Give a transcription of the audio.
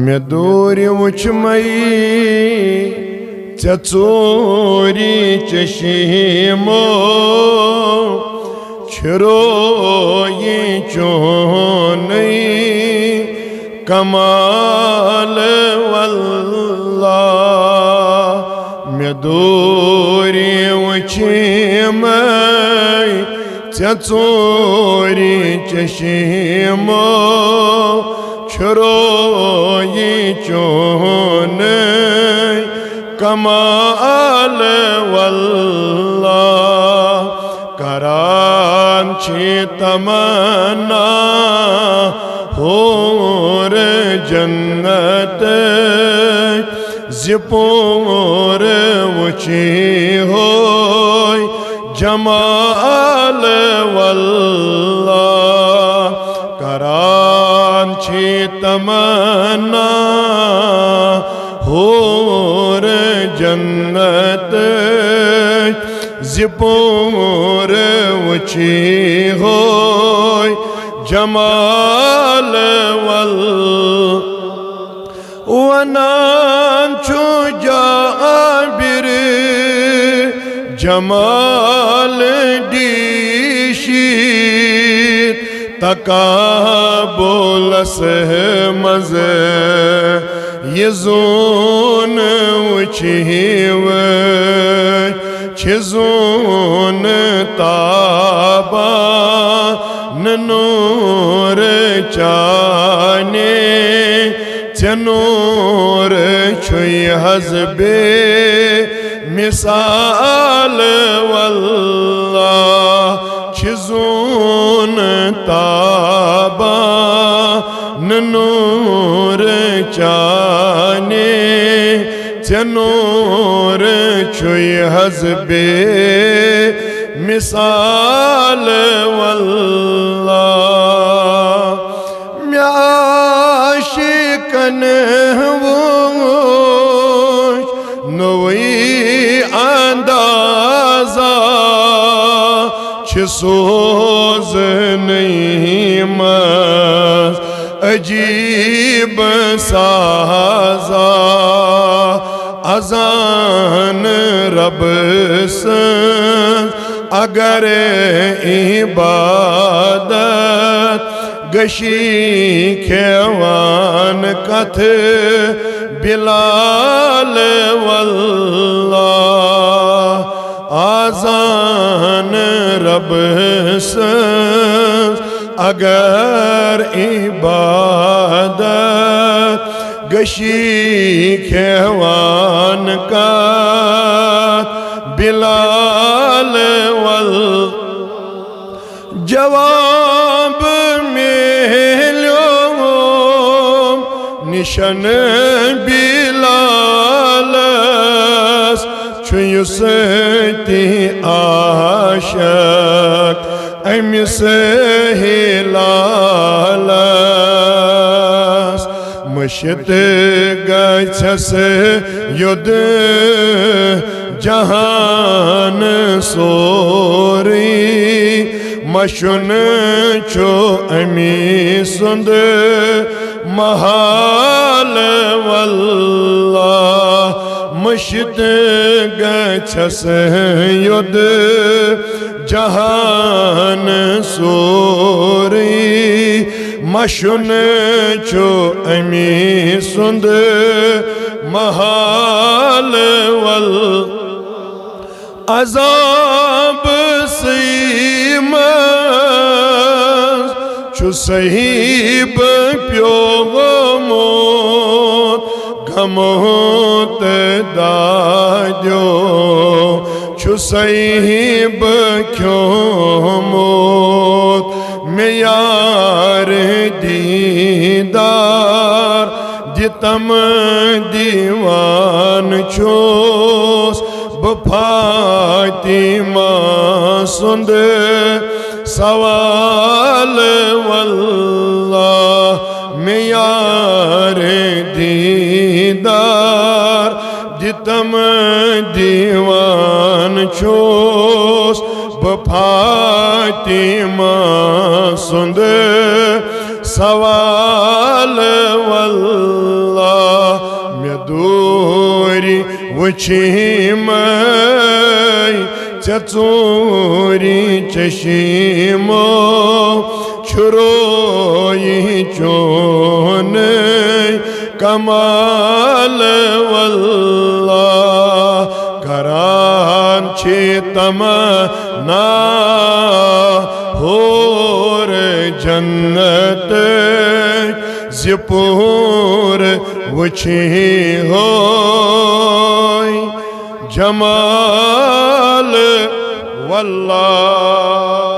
मे दूर वुचमई चोरी चशीमो छिरो ये चोनई कमाल वल्लाह मे दूर वुचमई चोरी चशीमो छिरो ये चोनई कमाल वल्लाह करान छी तमन्ना होर जन्नत जिपोर वुची होय जमाल वल्लाह करान छी तमन्ना होर जन्नत जिपोर वुची होय जमाल वल्लाह वनान छु जाबिर जमाल दीशीत तकाबुलस मज़े ये जोन वुचीव छिजोन ताबा नूर चाने चनूर छुई हज़बे मिसाल वल्लाह छिजोन ताबा नूर चाने चनूर छुई हज़बे मिसाल वल्लाह म्याशिकन वोश नवी अंदाज़ा छिसोज नहीं मस अजीब साजा अजान रब से अगर इबादत गशी खेवान कथ बिलाल वल्लाह आजान रब से अगर इबादत गशी खेवान का बिलाल वल्लाह जवाब मिलो निशन बिलालस छुयुसती आशक अमिस हिलालस मशित गछस युद्ध जहान सोरी मशुन छो अमी सुंद महाल वल्लाह मशित गछस युद्ध जहान सोरी मशुन छो अमी सुंद महाल वल्लाह अजाब सीमस छु सहीब प्योमोत गमोत दाद्यो छु सहीब क्योमोत में यार दीदार जितम दीवान छोस फातिमा सुंद सवाल वल्लाह में यार दीदार जितम दीवान छोस फातिमा सुंद सवाल वल्लाह दूरी वुछिमै चूरी चशीमो छुरोई चोन कमाल वल्लाह करान छे तमन्ना होर जन्नत ज़िपूर वुछी होय जमाल वल्लाह।